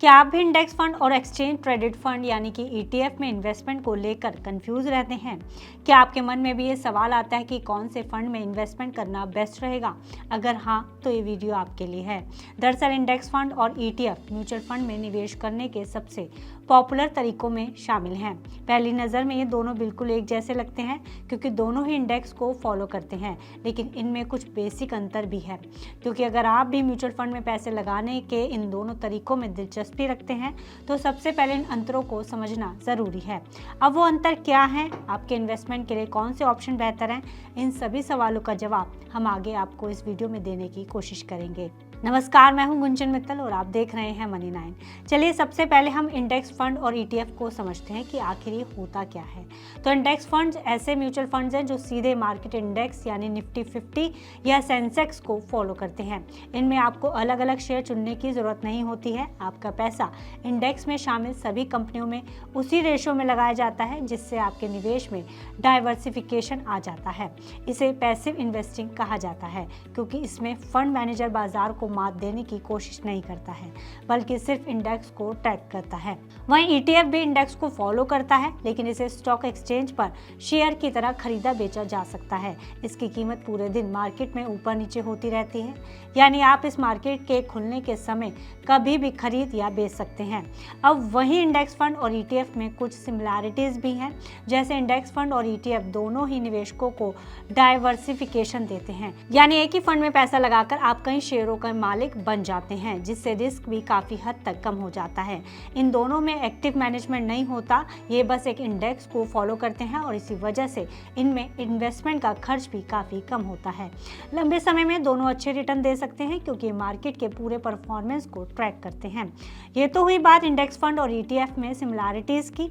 क्या आप भी इंडेक्स फंड और एक्सचेंज ट्रेडेड फंड यानी कि ईटीएफ में इन्वेस्टमेंट को लेकर कंफ्यूज रहते हैं? क्या आपके मन में भी ये सवाल आता है कि कौन से फंड में इन्वेस्टमेंट करना बेस्ट रहेगा? अगर हाँ, तो ये वीडियो आपके लिए है। दरअसल इंडेक्स फंड और ईटीएफ म्यूचुअल फंड में निवेश करने के सबसे पॉपुलर तरीकों में शामिल हैं। पहली नज़र में ये दोनों बिल्कुल एक जैसे लगते हैं क्योंकि दोनों ही इंडेक्स को फॉलो करते हैं, लेकिन इनमें कुछ बेसिक अंतर भी है। क्योंकि अगर आप भी म्यूचुअल फंड में पैसे लगाने के इन दोनों तरीकों में दिलचस्पी रखते हैं तो सबसे पहले इन अंतरों को समझना ज़रूरी है। अब वो अंतर क्या हैं, आपके इन्वेस्टमेंट के लिए कौन से ऑप्शन बेहतर हैं, इन सभी सवालों का जवाब हम आगे आपको इस वीडियो में देने की कोशिश करेंगे। नमस्कार, मैं हूं गुंजन मित्तल और आप देख रहे हैं मनी 9। चलिए सबसे पहले हम इंडेक्स फंड और ईटीएफ को समझते हैं कि आखिर ये होता क्या है। तो इंडेक्स फंड्स ऐसे म्यूचुअल फंड्स हैं जो सीधे मार्केट इंडेक्स यानी निफ्टी 50 या सेंसेक्स को फॉलो करते हैं। इनमें आपको अलग अलग शेयर चुनने की ज़रूरत नहीं होती है। आपका पैसा इंडेक्स में शामिल सभी कंपनियों में उसी रेशो में लगाया जाता है जिससे आपके निवेश में डाइवर्सिफिकेशन आ जाता है। इसे पैसिव इन्वेस्टिंग कहा जाता है क्योंकि इसमें फंड मैनेजर बाजार को मात देने की कोशिश नहीं करता है बल्कि सिर्फ इंडेक्स को ट्रैक करता है। वहीं ईटीएफ भी इंडेक्स को फॉलो करता है, लेकिन इसे स्टॉक एक्सचेंज पर शेयर की तरह खरीदा बेचा जा सकता है। इसकी कीमत पूरे दिन मार्केट में ऊपर नीचे होती रहती है, यानी आप इस मार्केट के खुलने के समय कभी भी खरीद या बेच सकते हैं। अब वहीं इंडेक्स फंड और ईटीएफ में कुछ सिमिलैरिटीज भी हैं, जैसे इंडेक्स फंड और ईटीएफ दोनों ही निवेशकों को डाइवर्सिफिकेशन देते हैं, यानी एक ही फंड में पैसा लगाकर आप कई शेयरों का मालिक बन जाते हैं, जिससे रिस्क भी काफी हद तक कम हो जाता है। इन दोनों में एक्टिव मैनेजमेंट नहीं होता, ये बस एक इंडेक्स को फॉलो करते हैं और इसी वजह से इनमें इन्वेस्टमेंट का खर्च भी काफी कम होता है। लंबे समय में दोनों अच्छे रिटर्न दे सकते हैं क्योंकि मार्केट के पूरे परफॉर्मेंस को ट्रैक करते हैं। ये तो हुई बात इंडेक्स फंड और ईटीएफ में सिमिलैरिटीज की,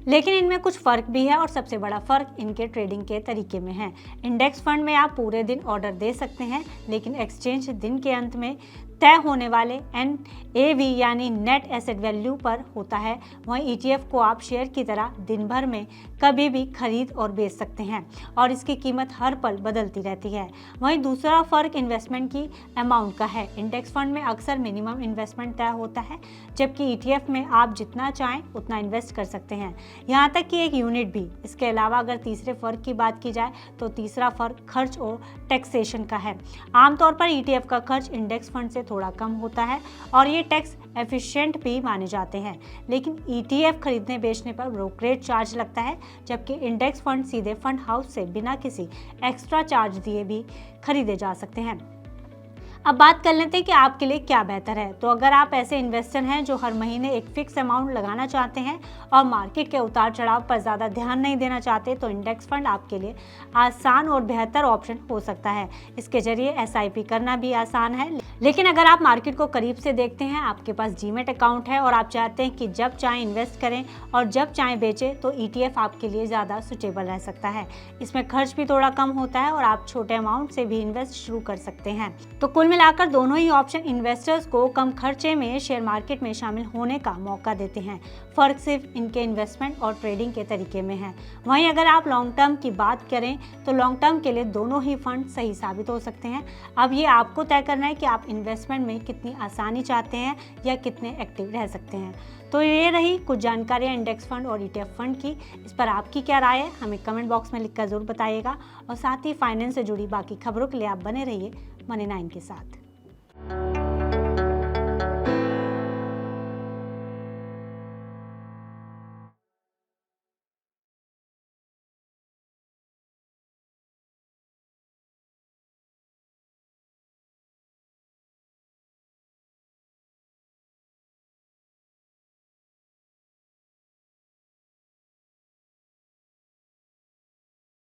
लेकिन इनमें कुछ फ़र्क भी है और सबसे बड़ा फ़र्क इनके ट्रेडिंग के तरीके में है। इंडेक्स फंड में आप पूरे दिन ऑर्डर दे सकते हैं, लेकिन एक्सचेंज दिन के अंत में तय होने वाले NAV यानी नेट एसेट वैल्यू पर होता है। वहीं ETF को आप शेयर की तरह दिन भर में कभी भी खरीद और बेच सकते हैं और इसकी कीमत हर पल बदलती रहती है। वहीं दूसरा फ़र्क इन्वेस्टमेंट की अमाउंट का है। इंडेक्स फंड में अक्सर मिनिमम इन्वेस्टमेंट तय होता है, जबकि ETF में आप जितना चाहें उतना इन्वेस्ट कर सकते हैं, यहाँ तक कि एक यूनिट भी। इसके अलावा अगर तीसरे फ़र्क की बात की जाए तो तीसरा फ़र्क खर्च और टैक्सेशन का है। आमतौर पर ETF का खर्च इंडेक्स फंड से थोड़ा कम होता है और ये टैक्स एफिशिएंट भी माने जाते हैं, लेकिन ETF खरीदने बेचने पर ब्रोकरेज चार्ज लगता है, जबकि इंडेक्स फंड सीधे फंड हाउस से बिना किसी एक्स्ट्रा चार्ज दिए भी खरीदे जा सकते हैं। अब बात कर लेते हैं कि आपके लिए क्या बेहतर है। तो अगर आप ऐसे इन्वेस्टर हैं जो हर महीने एक फिक्स अमाउंट लगाना चाहते हैं और मार्केट के उतार चढ़ाव पर ज़्यादा ध्यान नहीं देना चाहते, तो इंडेक्स फंड आपके लिए आसान और बेहतर ऑप्शन हो सकता है। इसके जरिए SIP करना भी आसान है, लेकिन अगर आप मार्केट को करीब से देखते हैं, आपके पास डीमैट अकाउंट है और आप चाहते हैं कि जब चाहें इन्वेस्ट करें और जब चाहें बेचें, तो ETF आपके लिए ज़्यादा सुटेबल रह सकता है। इसमें खर्च भी थोड़ा कम होता है और आप छोटे अमाउंट से भी इन्वेस्ट शुरू कर सकते हैं। तो कुल मिलाकर दोनों ही ऑप्शन इन्वेस्टर्स को कम खर्चे में शेयर मार्केट में शामिल होने का मौका देते हैं। फर्क सिर्फ इनके इन्वेस्टमेंट और ट्रेडिंग के तरीके में है। वहीं अगर आप लॉन्ग टर्म की बात करें तो लॉन्ग टर्म के लिए दोनों ही फंड सही साबित हो सकते हैं। अब ये आपको तय करना है कि आप इन्वेस्टमेंट में कितनी आसानी चाहते हैं या कितने एक्टिव रह सकते हैं। तो ये रही कुछ जानकारियाँ इंडेक्स फंड और ETF फंड की। इस पर आपकी क्या राय है, हमें कमेंट बॉक्स में लिखकर जरूर बताइएगा और साथ ही फाइनेंस से जुड़ी बाकी खबरों के लिए आप बने रहिए मनी 9 के साथ।